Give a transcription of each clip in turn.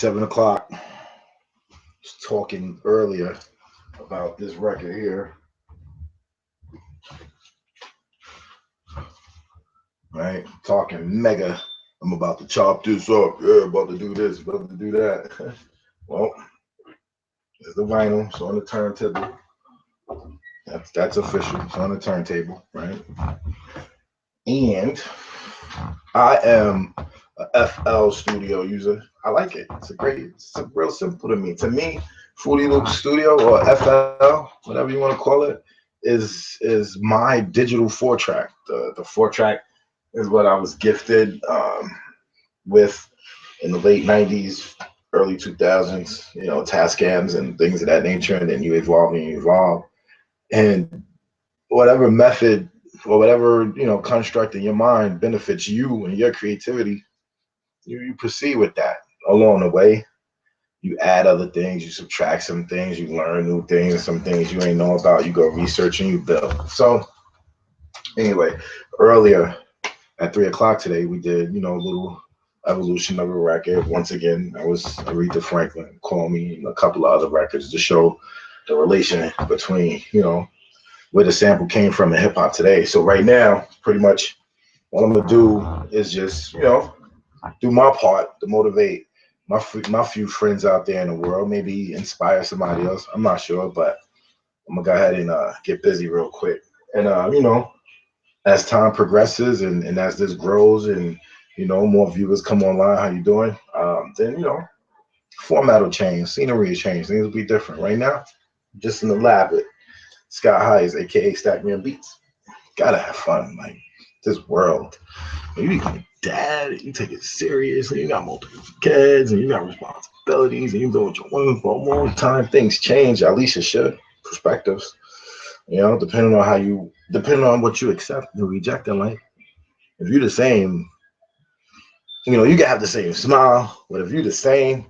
7 o'clock. Was talking earlier about this record here, right? Talking mega. I'm about to chop this up. Yeah, about to do this, about to do that. Well, there's the vinyl. It's on the turntable. That's official. It's on the turntable, right? And I am a FL Studio user. I like it. It's real simple to me. To me, Fruity Loop Studio or FL, whatever you want to call it, is my digital 4-track. The 4-track is what I was gifted with in the late 90s, early 2000s, Tascams and things of that nature. And then you evolve and you evolve. And whatever method or whatever, construct in your mind benefits you and your creativity, you proceed with that. Along the way, you add other things, you subtract some things, you learn new things, some things you ain't know about, you go research and you build. So anyway, earlier at 3 o'clock today, we did, a little evolution of a record. Once again, I was Aretha Franklin, Call Me, and a couple of other records to show the relation between, where the sample came from in hip hop today. So right now, pretty much all I'm gonna do is just, do my part to motivate my few friends out there in the world, maybe inspire somebody else. I'm not sure, but I'm gonna go ahead and get busy real quick. And as time progresses and as this grows and more viewers come online, how you doing? Then format will change, scenery will change, things will be different. Right now, just in the lab with Scott Highs, aka tAckmAnbeat. Gotta have fun, like this world. You become a dad, you take it seriously, you got multiple kids, and you got responsibilities, and you go with your woman for a long time. Things change, at least it should. Perspectives, depending on what you accept and reject in life. If you're the same, you can have the same smile, but if you're the same,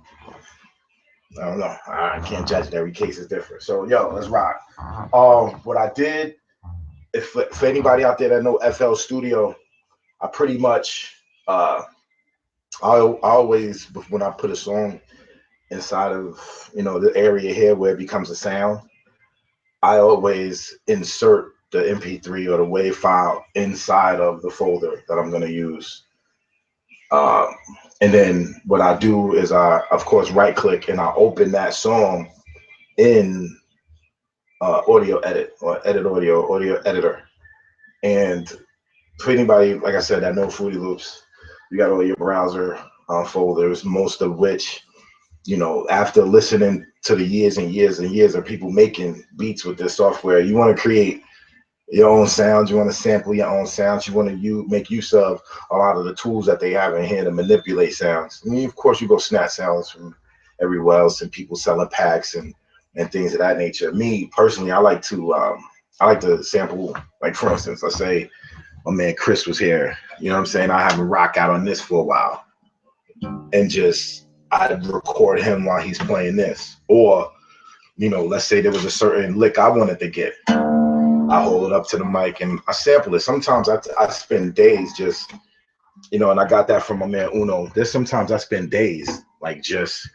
I don't know. I can't judge it. Every case is different. So, let's rock. What I did, if for anybody out there that know FL Studio, I pretty much, I always, when I put a song inside of, the area here where it becomes a sound, I always insert the MP3 or the WAV file inside of the folder that I'm going to use. And then what I do is I, of course, right click and I open that song in audio edit or edit audio editor. And for anybody, like I said, that know Fruity Loops, you got all your browser folders, most of which, after listening to the years and years and years of people making beats with this software, you want to create your own sounds, you want to sample your own sounds, you want to make use of a lot of the tools that they have in here to manipulate sounds. I mean, of course, you go snatch sounds from everywhere else and people selling packs and things of that nature. Me personally, I like to sample, like for instance, let's say my man Chris was here, what I'm saying? I have a rock out on this for a while and just I'd record him while he's playing this. Or, let's say there was a certain lick I wanted to get. I hold it up to the mic and I sample it. Sometimes I spend days just, and I got that from my man Uno. There's sometimes I spend days like just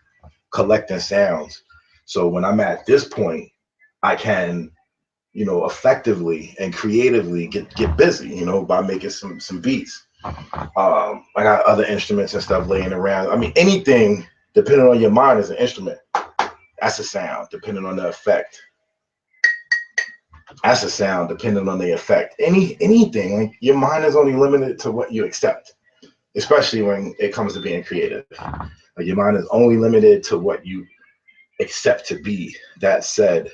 collecting sounds. So when I'm at this point, I can, effectively and creatively get busy, by making some beats. I got other instruments and stuff laying around. I mean, anything depending on your mind is an instrument. That's a sound, depending on the effect. That's a sound, depending on the effect. Anything, like your mind is only limited to what you accept, especially when it comes to being creative. Like your mind is only limited to what you accept to be that said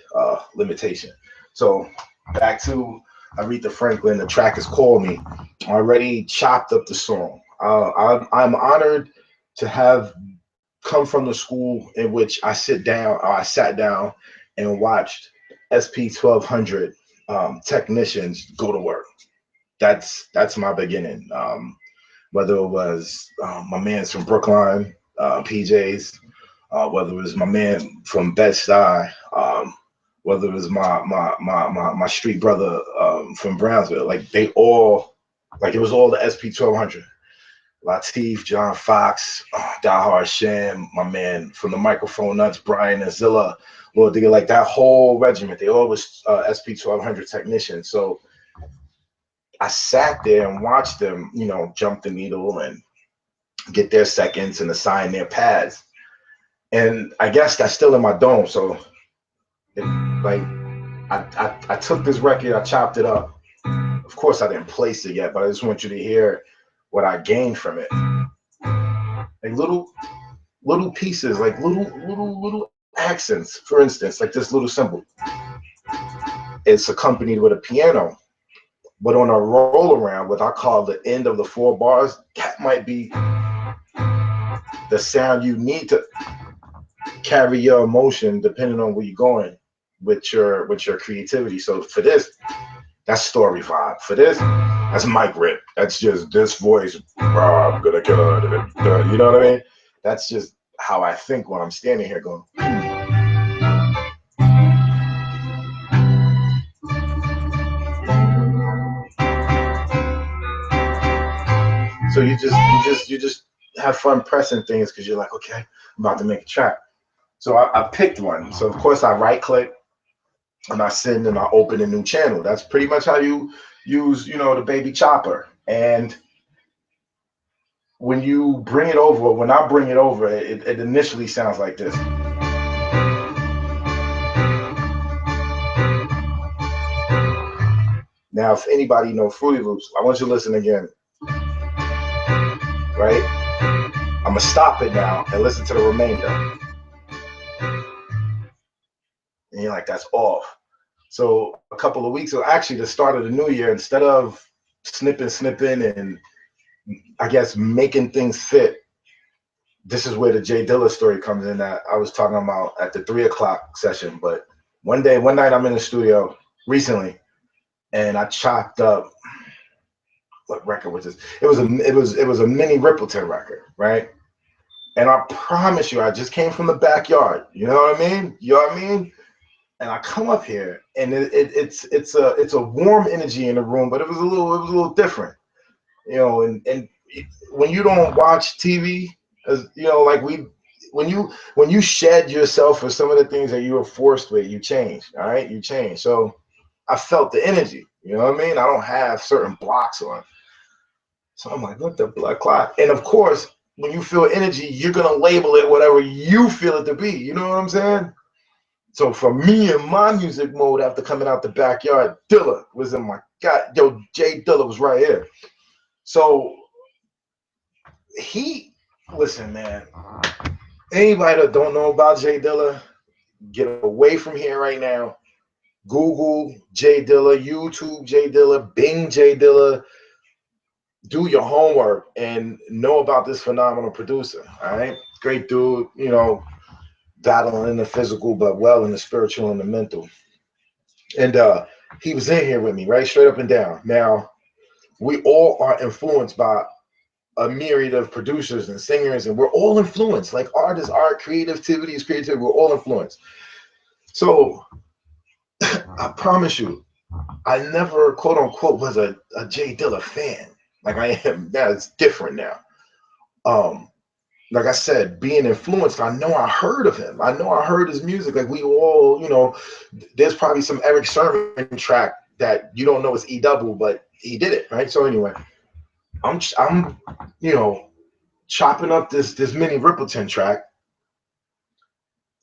limitation. So back to Aretha Franklin, the track is Call Me. I already chopped up the song. I'm honored to have come from the school in which I sat down and watched SP 1200 technicians go to work. That's my beginning. Whether it was my man's from Brookline, PJs, whether it was my man from Bed-Stuy, whether it was my street brother from Brownsville, like they all, like it was all the SP 1200. Latif, John Fox, Dahar Shem, my man from the Microphone Nuts, Brian Azilla, Lord Digger, like that whole regiment. They all was SP 1200 technicians. So I sat there and watched them, you know, jump the needle and get their seconds and assign their pads. And I guess that's still in my dome. So, like, I took this record, I chopped it up. Of course, I didn't place it yet, but I just want you to hear what I gained from it. Like little pieces, like little accents. For instance, like this little symbol. It's accompanied with a piano, but on a roll around, what I call the end of the 4 bars, that might be the sound you need to carry your emotion, depending on where you're going with your creativity. So for this, that's story vibe. For this, that's mic rip. That's just this voice. I'm gonna kill her. You know what I mean? That's just how I think when I'm standing here going. So you just have fun pressing things because you're like, okay, I'm about to make a track. So I picked one. So of course I right click and I send and I open a new channel. That's pretty much how you use, you know, the baby chopper. And when you bring it over, when I bring it over, it initially sounds like this. Now, if anybody know Fruity Loops, I want you to listen again, right? I'm gonna stop it now and listen to the remainder. And you're like, that's off. So a couple of weeks ago, actually the start of the new year, instead of snipping and I guess making things fit, this is where the Jay Dilla story comes in that I was talking about at the 3 o'clock session. But one night I'm in the studio recently and I chopped up, what record was this? It was a mini Rippleton record, right? And I promise you, I just came from the backyard. You know what I mean? You know what I mean? And I come up here, and it's a warm energy in the room, but it was a little different, you know. And when you don't watch TV, as you know, like when you shed yourself for some of the things that you were forced with, you change. All right, you change. So I felt the energy. You know what I mean? I don't have certain blocks on. So I'm like, what the blood clot? And of course, when you feel energy, you're gonna label it whatever you feel it to be. You know what I'm saying? So for me in my music mode after coming out the backyard, Dilla was in my God, yo, Jay Dilla was right here. So he listen, man. Anybody that don't know about Jay Dilla, get away from here right now. Google Jay Dilla, YouTube Jay Dilla, Bing Jay Dilla, do your homework and know about this phenomenal producer. All right, great dude. You know, battling in the physical, but well in the spiritual and the mental. And he was in here with me, right, straight up and down. Now we all are influenced by a myriad of producers and singers, and we're all influenced. Like artists, art, creativity is creativity. We're all influenced. So I promise you, I never quote unquote was a Jay Dilla fan. Like I am. That's different now. Um, like I said, being influenced, I know I heard of him. I know I heard his music. Like we all, you know, there's probably some Eric Sermon track that you don't know is E double, but he did it, right? So anyway, I'm, you know, chopping up this mini Rippleton track,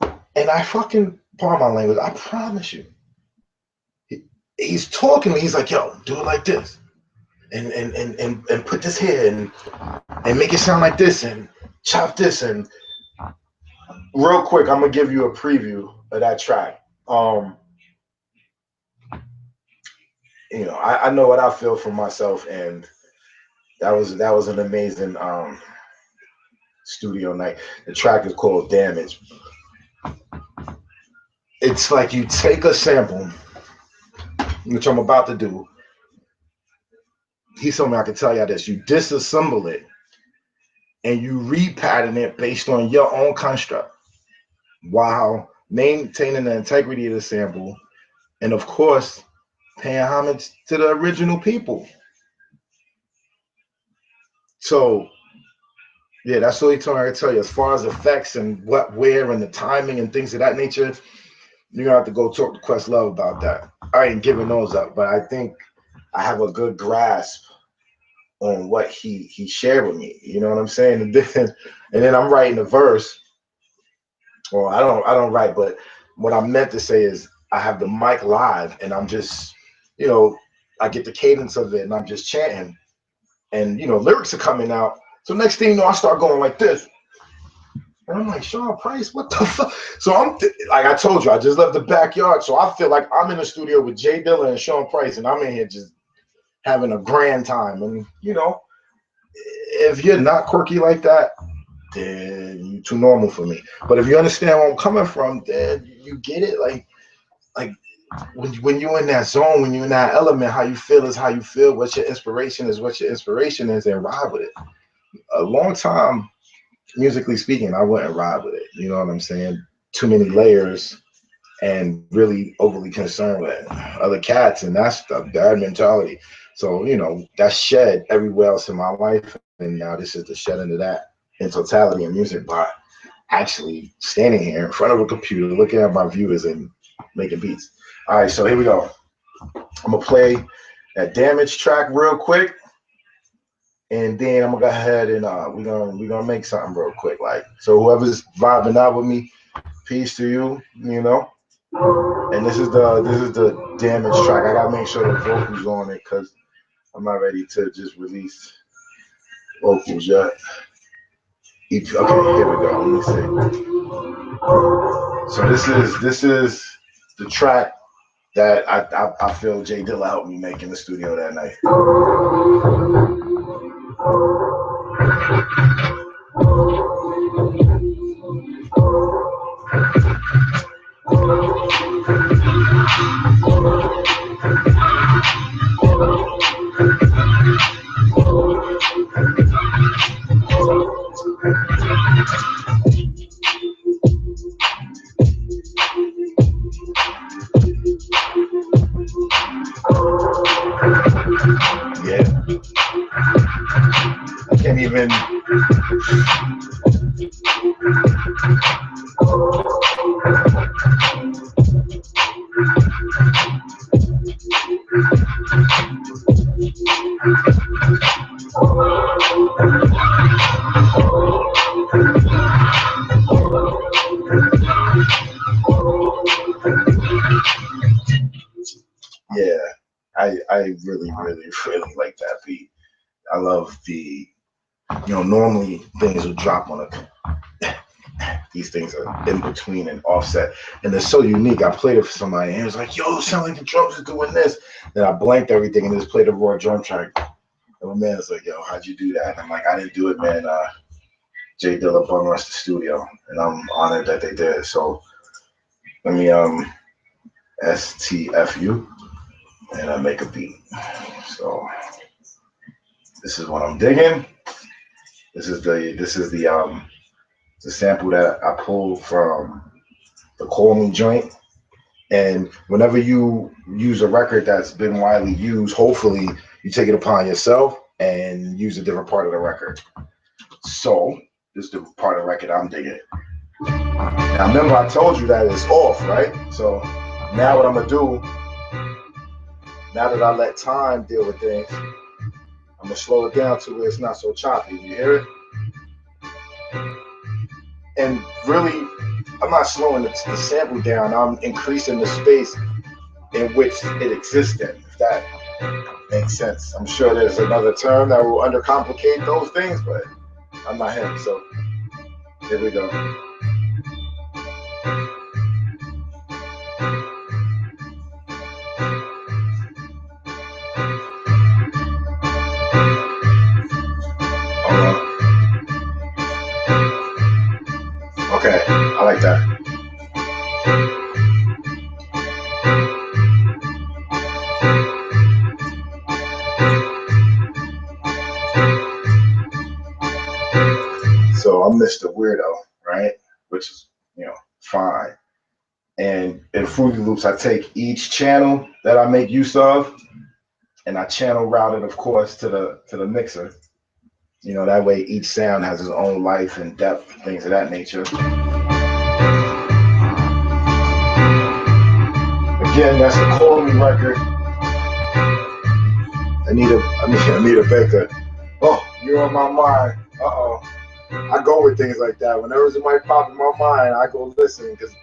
and I fucking pardon my language. I promise you, he's talking to me. He's like, "Yo, do it like this, and put this here, and make it sound like this, and chop this, and." Real quick, I'm gonna give you a preview of that track. You know, I know what I feel for myself, and that was an amazing studio night. The track is called Damage. It's like you take a sample, which I'm about to do. He told me I could tell you this. You disassemble it and you repattern it based on your own construct while maintaining the integrity of the sample and of course paying homage to the original people. So Yeah, that's the only time I can tell you. As far as effects and what, where, and the timing and things of that nature, you're gonna have to go talk to Questlove about that. I ain't giving those up, but I think I have a good grasp on what he shared with me. You know what I'm saying? And then I'm writing a verse. Well, I don't write, but what I meant to say is I have the mic live, and I'm just, you know, I get the cadence of it, and I'm just chanting, and lyrics are coming out. So next thing you know, I start going like this. And I'm like, Sean Price, what the fuck? So like I told you, I just left the backyard. So I feel like I'm in the studio with Jay Dilla and Sean Price, and I'm in here just having a grand time. And, if you're not quirky like that, then you're too normal for me. But if you understand where I'm coming from, then you get it. Like when you're in that zone, when you're in that element, how you feel is how you feel. What your inspiration is, what your inspiration is, and ride with it. A long time, musically speaking, I wouldn't ride with it. You know what I'm saying? Too many layers and really overly concerned with other cats, and that's the bad mentality. So, that's shed everywhere else in my life, and now this is the shedding of that in totality in music by actually standing here in front of a computer, looking at my viewers and making beats. All right, so here we go. I'm gonna play that damage track real quick, and then I'm gonna go ahead and we're gonna make something real quick. Like, so whoever's vibing out with me, peace to you, And this is the damage track. I gotta make sure the vocals on it because I'm not ready to just release vocals yet. Okay, here we go. Let me see. So this is the track that I feel Jay Dilla helped me make in the studio that night. Yeah, I can't even. Yeah, I really really like that beat. I love normally things will drop on a. These things are in between and offset, and they're so unique. I played it for somebody, and it was like, "Yo, it sound like the drums are doing this." Then I blanked everything and just played a raw drum track. And my man was like, "Yo, how'd you do that?" And I'm like, "I didn't do it, man. Jay Dilla bum rushed the studio, and I'm honored that they did." So let me STFU and I make a beat. So this is what I'm digging. This is the sample that I pulled from the Call Me joint. And whenever you use a record that's been widely used, hopefully you take it upon yourself and use a different part of the record. So this is the part of the record I'm digging. Now remember I told you that it's off, right? So now what I'm gonna do, now that I let time deal with things, I'm gonna slow it down to where it's not so choppy. You hear it? And really, I'm not slowing the sample down. I'm increasing the space in which it exists in, if that makes sense. I'm sure there's another term that will undercomplicate those things, but I'm not him. So here we go. Okay, I like that. So I'm Mr. Weirdo, right? Which is, fine. And in Fruity Loops, I take each channel that I make use of, and I channel route it, of course, to the mixer. You know, that way each sound has its own life and depth, things of that nature. Again, that's the Call Me record. Anita Baker. Oh, you're on my mind. Uh-oh. I go with things like that. Whenever somebody pop in my mind, I go listen. Because,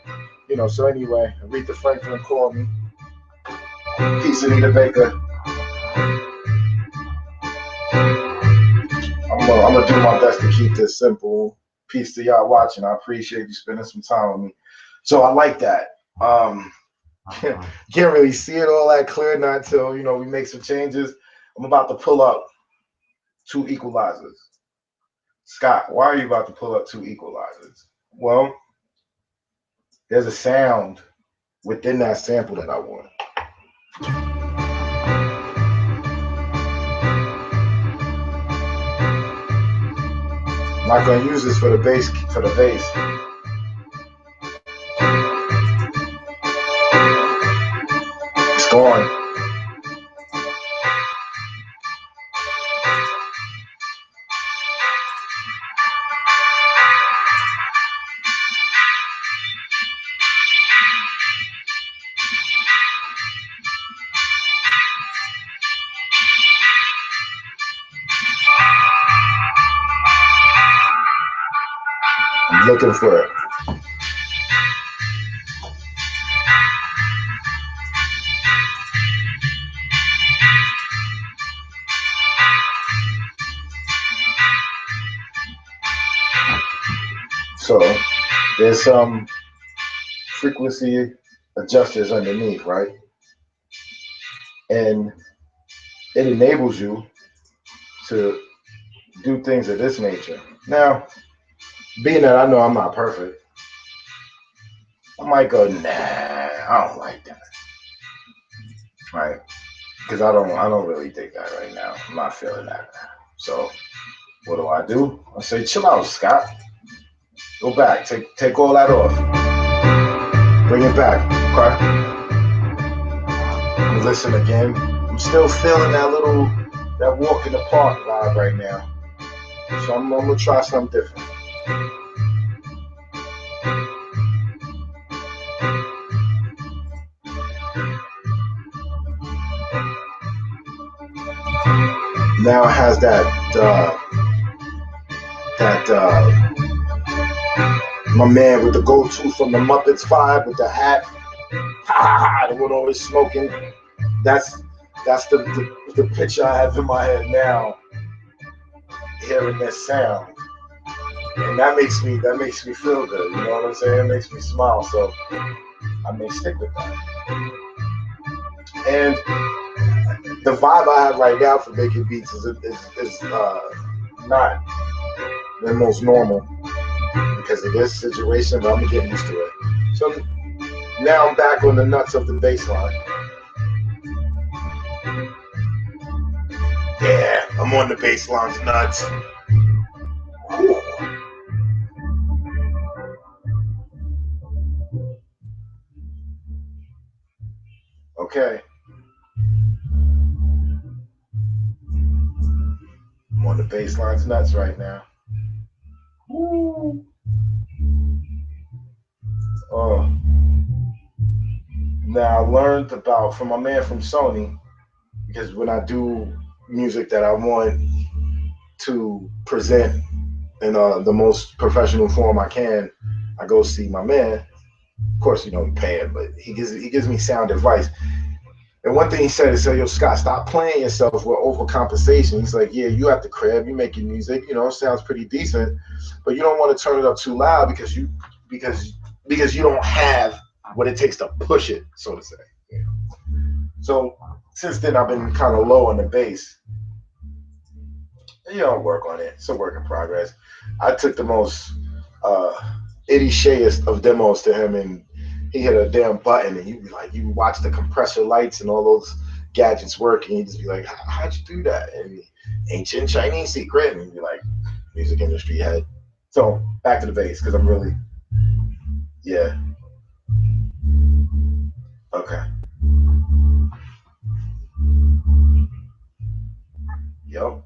so anyway, Aretha Franklin called me. Peace, Anita Baker. I'm gonna do my best to keep this simple. Peace to y'all watching. I appreciate you spending some time with me. So I like that. Can't really see it all that clear, not until we make some changes. I'm about to pull up 2 equalizers. Scott, why are you about to pull up 2 equalizers? Well, there's a sound within that sample that I want. I'm not gonna use this for the bass. It's gone. I'm looking for it. So there's some frequency adjusters underneath, right? And it enables you to do things of this nature. Now, being that I know I'm not perfect, I might go, nah, I don't like that. Right? Because I don't really dig that right now. I'm not feeling that. So what do? I say, chill out, Scott. Go back. Take all that off. Bring it back. Okay? Listen again. I'm still feeling that walk in the park vibe right now. So I'm gonna try something different. Now it has my man with the go-to from the Muppets vibe with the hat. The one always smoking. That's the picture I have in my head now, hearing this sound. And that makes me feel good. You know what I'm saying? It makes me smile. So I may stick with that. And the vibe I have right now for making beats is not the most normal because of this situation, but I'm getting used to it. So now I'm back on the nuts of the bass line. Yeah, I'm on the bass line's nuts. Whew. Okay. I'm on the bass line's nuts right now. Woo. Oh. Now I learned from my man from Sony, because when I do music that I want to present in the most professional form I can, I go see my man. Of course, he pay it, but he gives me sound advice. And one thing he said is, yo, Scott, stop playing yourself with overcompensation. He's like, yeah, you at the crib, you making music, it sounds pretty decent, but you don't want to turn it up too loud because you don't have what it takes to push it, so to say. So since then, I've been kind of low on the bass. Work on it. It's a work in progress. I took the most itty shayest of demos to him, and he hit a damn button, and you watch the compressor lights and all those gadgets work, and you just be like, how'd you do that? And ancient Chinese secret, and you'd be like, music industry head. So back to the bass, because I'm really, yeah. Okay. Yep.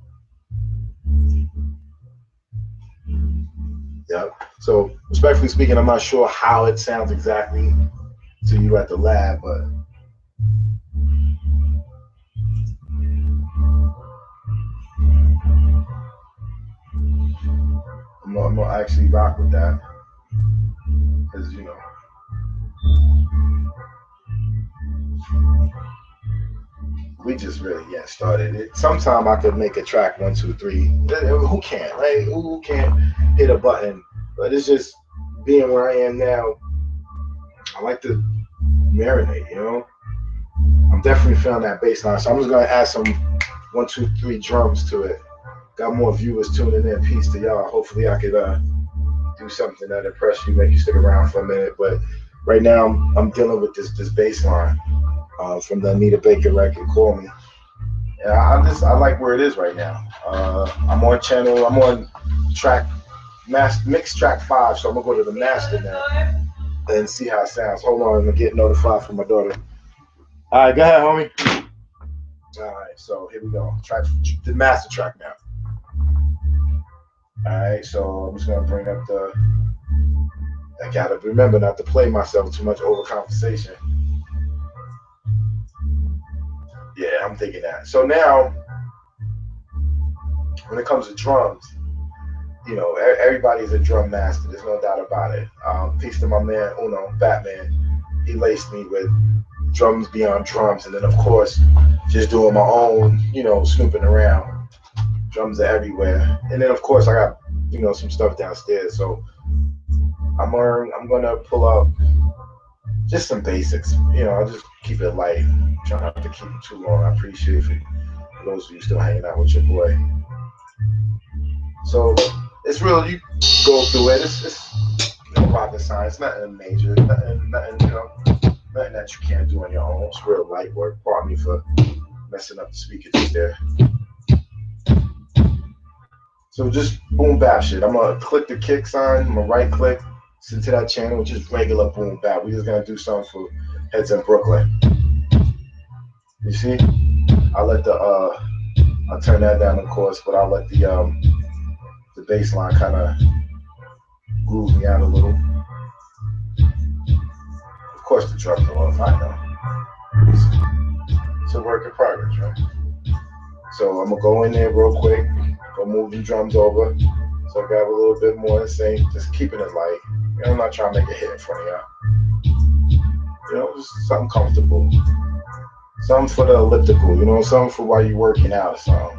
Yeah. So respectfully speaking, I'm not sure how it sounds exactly to you at the lab, but I'm gonna actually rock with that because we just really get started. Sometime I could make a track 1, 2, 3. Who can't, right? Who can't hit a button? But it's just being where I am now. I like to marinate. I'm definitely feeling that bass line. So I'm just gonna add some 1, 2, 3 drums to it. Got more viewers tuning in. Peace to y'all. Hopefully I could do something that impress you, make you stick around for a minute. But right now I'm dealing with this bass line from the Anita Baker record, Call Me. Yeah, I like where it is right now. I'm on track mix track 5, so I'm gonna go to the master now and see how it sounds. Hold on, I'm gonna get notified from my daughter. All right, go ahead, homie. All right, so here we go. The master track now. All right, so I'm just gonna bring up I gotta remember not to play myself too much over conversation. Yeah, I'm thinking that. So now, when it comes to drums, everybody's a drum master. There's no doubt about it. Peace to my man Uno, Batman. He laced me with drums beyond drums, and then of course, just doing my own, snooping around. Drums are everywhere, and then of course I got, some stuff downstairs. So I'm gonna pull up just some basics. I'll just keep it light. Try not to keep it too long. I appreciate it for those of you still hanging out with your boy. So it's real. You go through it. It's no rocket science. Nothing major. Nothing. Nothing that you can't do on your own. It's real light work. Pardon me for messing up the speaker just there. So just boom bap shit. I'm gonna click the kick sign. I'm gonna right click, send to that channel, which is regular boom bap. We're just gonna do something for heads in Brooklyn. You see? I'll turn that down, of course, but I'll let the bass line kind of groove me out a little. Of course, the drums are off. I know. It's a work in progress, right? So I'm gonna go in there real quick, go move the drums over, so I got a little bit more to say. Just keeping it light. I'm not trying to make a hit in front of y'all. Just something comfortable, something for the elliptical. Something for while you're working out or something.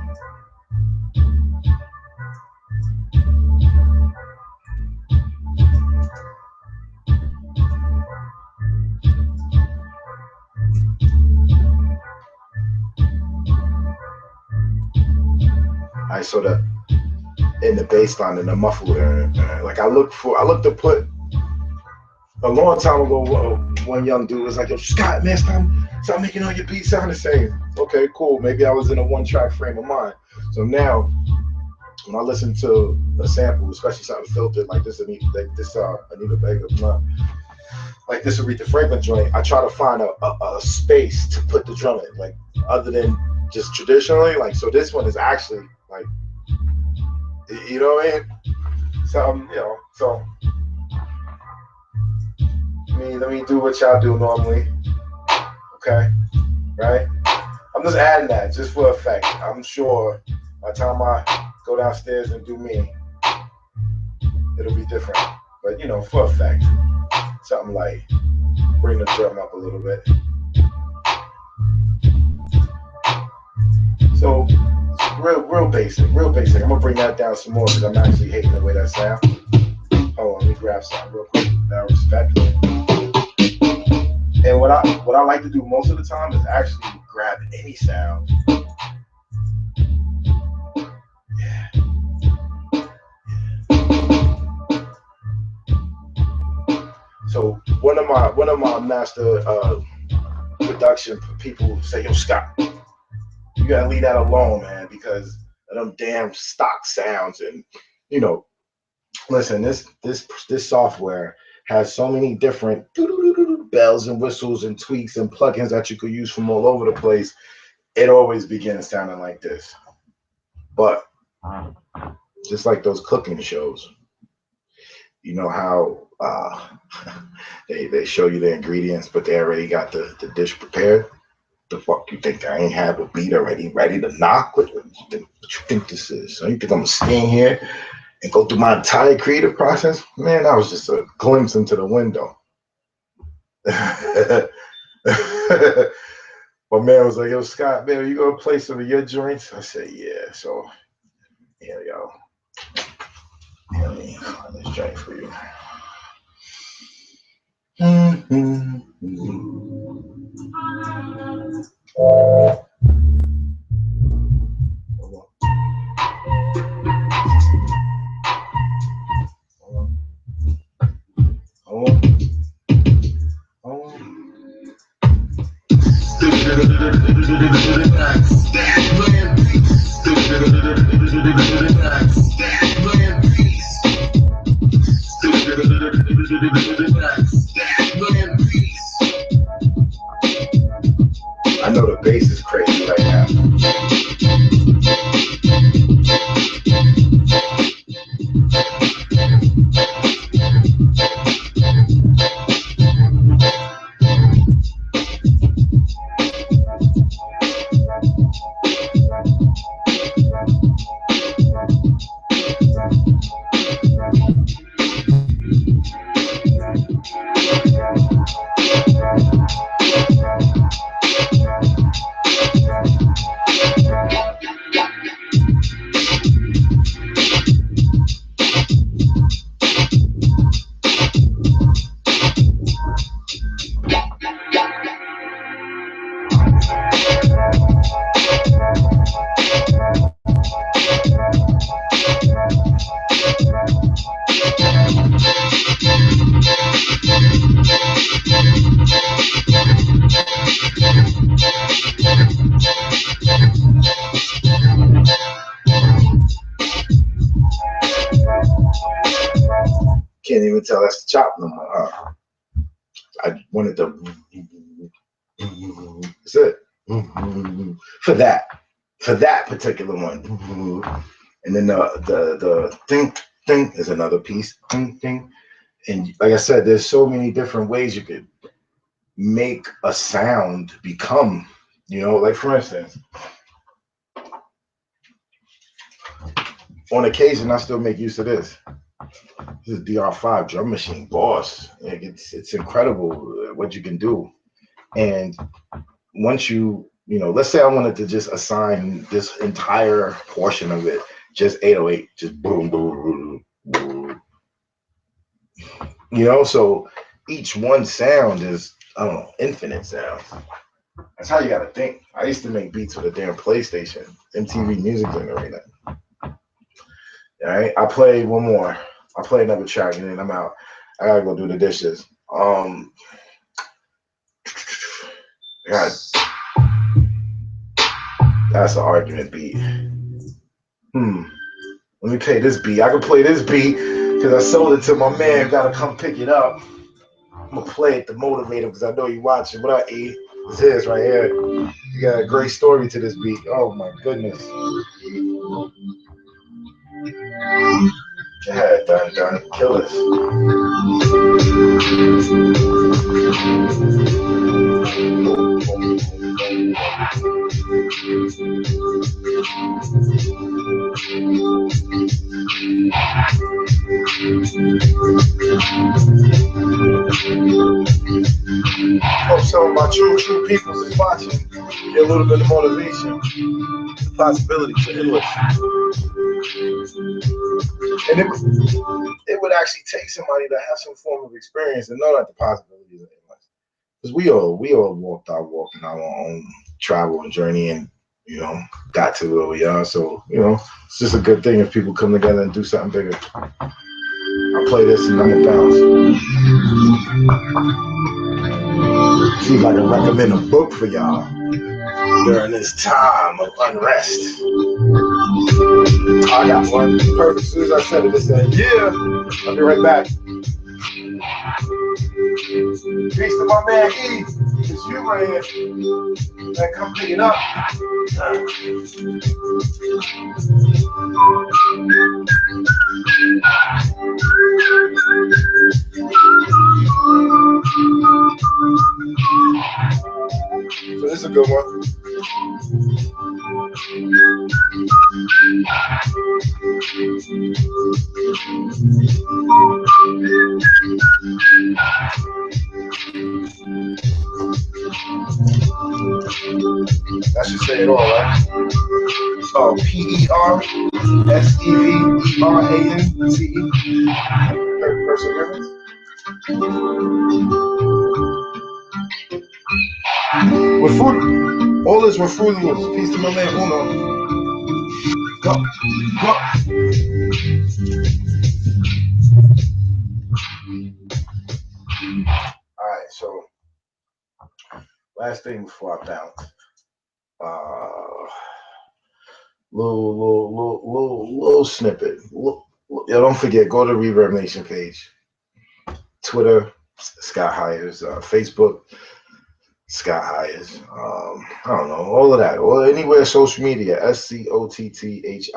All right, so in the bass line and the muffler, like I look to put a long time ago. One young dude was like, "Yo, Scott, man, stop making all your beats sound the same." Okay, cool. Maybe I was in a one-track frame of mind. So now, when I listen to a sample, especially something filtered like this Anita Baker, like this Aretha Franklin joint, I try to find a space to put the drum in, like other than just traditionally. Like, so this one is actually like, you know what I mean? So let me do what y'all do normally. Okay, right? I'm just adding that just for effect. I'm sure by the time I go downstairs and do me, it'll be different. But for effect, something like bring the drum up a little bit. So real basic. I'm gonna bring that down some more because I'm actually hating the way that sounds. Hold on, let me grab something real quick. Now respect. And what I like to do most of the time is actually grab any sound. Yeah. So one of my master production people say, "Yo, Scott, you gotta leave that alone, man, because of them damn stock sounds." And listen, this software has so many different bells and whistles and tweaks and plugins that you could use from all over the place. It always begins sounding like this. But just like those cooking shows, You know how they show you the ingredients, but they already got the dish prepared. The fuck you think I ain't have a beat already ready to knock? What you think this is? So you think I'm gonna stand here and go through my entire creative process? Man, that was just a glimpse into the window. My man was like, yo, Scott, man, are you gonna play some of your joints? I said, yeah. So yeah, yo. Yeah, let me find this joint for you. I know the bass is crazy right now. Can't even tell that's the chop no more. I wanted to. That's it. For that particular one. And then the thing is another piece. Thing. And like I said, there's so many different ways you could make a sound become, like for instance, on occasion I still make use of this. This is DR5 drum machine, boss. Like it's incredible what you can do. And once let's say I wanted to just assign this entire portion of it just 808, just boom, boom, boom, boom. So each one sound is, I don't know, infinite sounds. That's how you gotta think. I used to make beats with a damn PlayStation, MTV Music Generator. All right, I played one more. I'll play another track and then I'm out. I gotta go do the dishes. That's an argument beat. Let me play this beat. I can play this beat because I sold it to my man. Gotta come pick it up. I'm gonna play it to motivate him because I know you watching. What up, E? This is right here. You got a great story to this beat. Oh my goodness. Yeah, done. Kill this. Hope some of my true people is watching. Get a little bit of motivation. The possibilities are endless. And it would actually take somebody to have some form of experience and know that the possibilities are endless. Because we all walked our walk in our own travel and journey and got to where we are. So, it's just a good thing if people come together and do something bigger. I'll play this and I'm gonna bounce. See if I can recommend a book for y'all during this time of unrest. I got one. Perfect. As soon as I said it said, yeah. I'll be right back. Peace to my man E. It's you right here. Man, come pick it up. That should say it all, right? Oh, PERSEVERANCE. Perseverance. With food, all this with Fruit Loops. Peace to my man Uno. Go, go. All right, so last thing before I bounce. Little snippet. Don't forget, go to Reverb Nation page. Twitter, Scott Hires. Facebook, Scott Hires. I don't know, all of that. Or anywhere social media, SCOTTHIRES.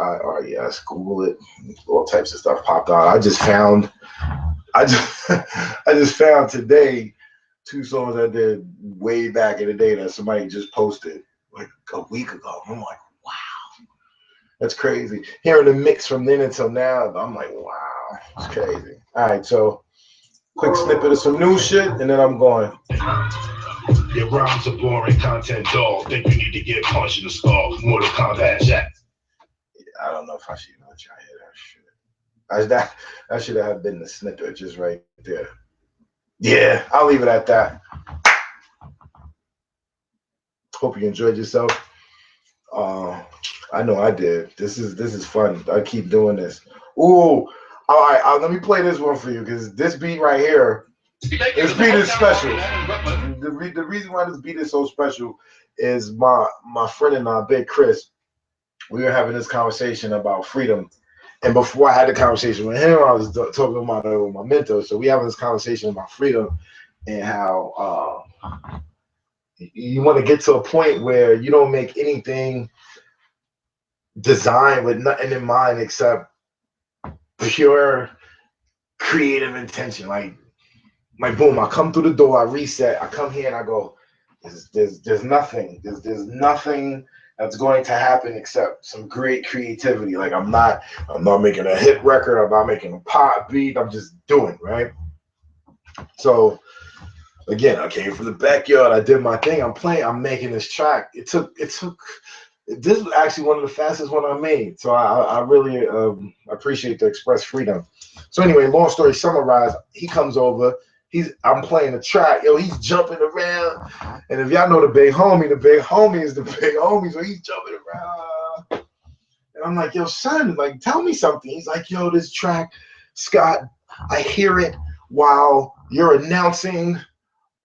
Google it. All types of stuff popped out. I just found today 2 songs I did way back in the day that somebody just posted like a week ago. I'm like, wow, that's crazy. Hearing the mix from then until now, I'm like, wow, it's crazy. All right, so quick snippet of some new shit, and then I'm going. Your rhymes are boring, content dull. Think you need to get punched in the skull. Mortal Kombat Jack. I don't know if I should even let y'all hear that shit. That should have been the snippet just right there. Yeah, I'll leave it at that. Hope you enjoyed yourself. I know I did. This is fun. I keep doing this. Ooh, all right. Let me play this one for you because this beat right here. This beat is special. The reason why this beat is so special is my friend and I, Big Chris. We were having this conversation about freedom. And before I had the conversation with him, I was talking about it with my mentor. So we having this conversation about freedom and how you want to get to a point where you don't make anything designed with nothing in mind except pure creative intention. Like boom, I come through the door, I reset, I come here and I go, there's nothing. There's nothing that's going to happen except some great creativity. Like I'm not making a hit record, I'm not making a pop beat, I'm just doing, right? So again, I came from the backyard, I did my thing, I'm making this track. It took this was actually one of the fastest one I made. So I really appreciate the Express Freedom. So anyway, long story summarized, he comes over, I'm playing the track, he's jumping around. And if y'all know the big homie is the big homie, so he's jumping around. And I'm like, yo, son, like, tell me something. He's like, yo, this track, Scott, I hear it while you're announcing,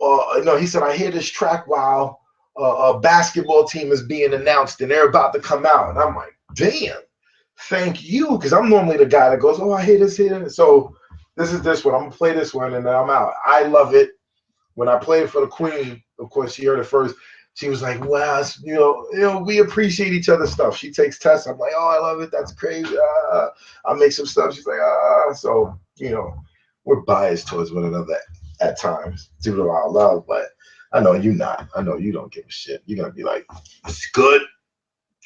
no, he said, I hear this track while a basketball team is being announced and they're about to come out. And I'm like, damn, thank you. Because I'm normally the guy that goes, oh, I hear this here. So this is this one. I'm going to play this one and then I'm out. I love it. When I played it for the Queen, of course, she heard it first. She was like, wow, we appreciate each other's stuff. She takes tests. I'm like, oh, I love it. That's crazy. I'll make some stuff. She's like, So, we're biased towards one another at times due to our love, but I know you not. I know you don't give a shit. You're going to be like, it's good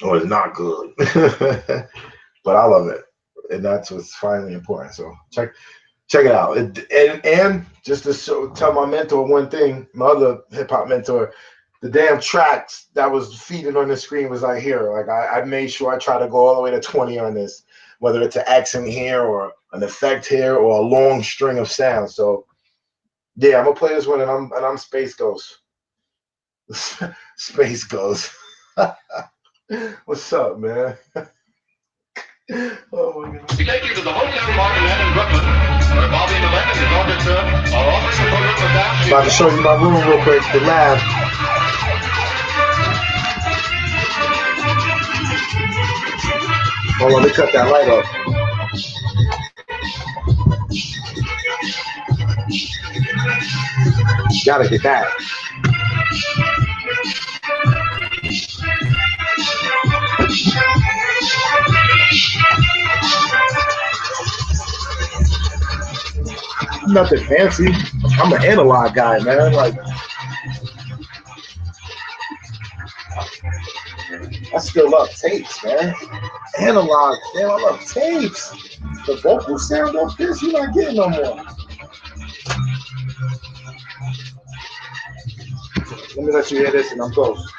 or it's not good. But I love it. And that's what's finally important. So check it out. And just to tell my mentor one thing, my other hip-hop mentor, the damn tracks that was feeding on the screen was like here. Like I made sure I try to go all the way to 20 on this, whether it's an accent here or an effect here or a long string of sounds. So yeah, I'm gonna play this one, and I'm Space Ghost. Space Ghost. What's up, man? Oh my God. We take you to the Hotel Martin in Brooklyn, where Bobby and Lemon and Orchestra are offering a program of dance. About to show you my room real quick. The lab. Hold on, let me cut that light off. Gotta get that. Nothing fancy. I'm an analog guy, man. Like, I still love tapes, man. analog. Damn, I love tapes. The vocal sound off this, you're not getting no more. Let me let you hear this and I'm close.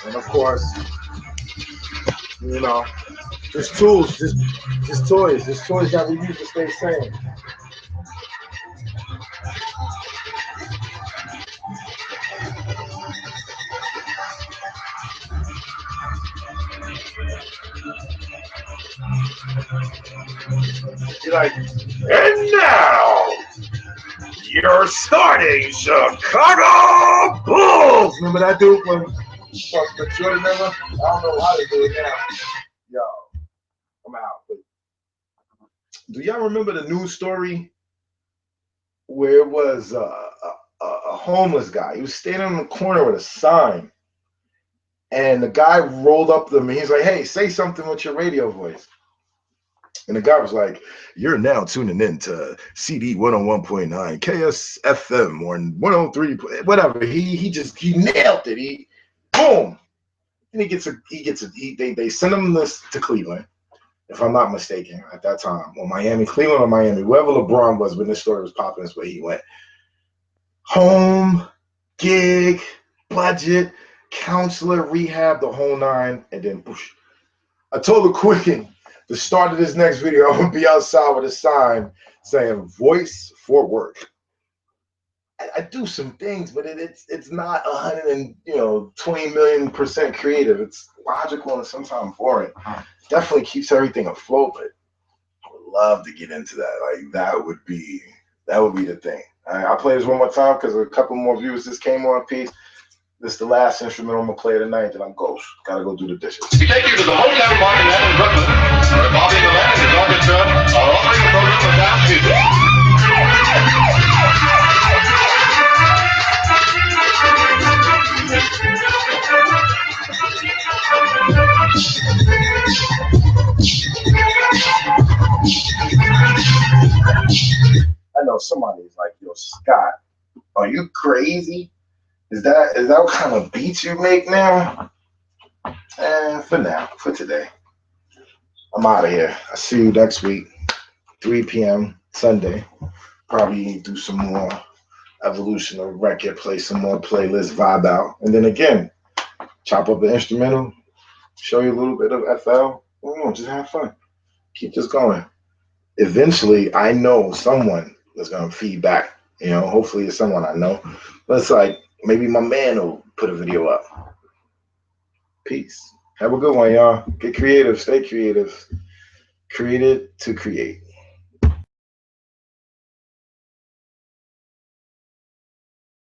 And of course, you know, just tools, just toys, just toys that we use to stay sane. You're like, and now you're starting Chicago Bulls. Remember that dude from the Jordan? Remember? I don't know how they do it now. Yo, I'm out. Do y'all remember the news story where it was a homeless guy? He was standing in the corner with a sign, and the guy rolled up to him and he's like, "Hey, say something with your radio voice." And the guy was like, "You're now tuning in to CD 101.9 KSFM or 103, whatever." He nailed it. He boom, and they sent him this to Cleveland, if I'm not mistaken, at that time, or Miami, Cleveland or Miami, wherever LeBron was when this story was popping, is where he went. Home, gig, budget, counselor, rehab, the whole nine, and then whoosh. I told the Quicken, the start of this next video, I'm gonna be outside with a sign saying "Voice for Work." I do some things, but it's not 20 million% creative. It's logical and sometimes boring. Definitely keeps everything afloat, but I would love to get into that. Like that would be the thing. I'll play this one more time because a couple more viewers just came on. Peace. This is the last instrument I'm gonna play tonight. Then I'm ghost. Gotta go do the dishes. We take you to the hometown market in Brooklyn, where Bobby and his orchestra are offering a program of dance music. I know somebody's like, "Yo, Scott, are you crazy? Is that what kind of beats you make now?" For today, I'm out of here. I'll see you next week, 3 p.m. Sunday. Probably do some more evolution of record, play some more playlist, vibe out, and then again, chop up an instrumental, show you a little bit of FL. Just have fun. Keep this going. Eventually, I know someone that's gonna feedback. Hopefully it's someone I know. But it's like maybe my man will put a video up. Peace. Have a good one, y'all. Get creative. Stay creative. Create it to create.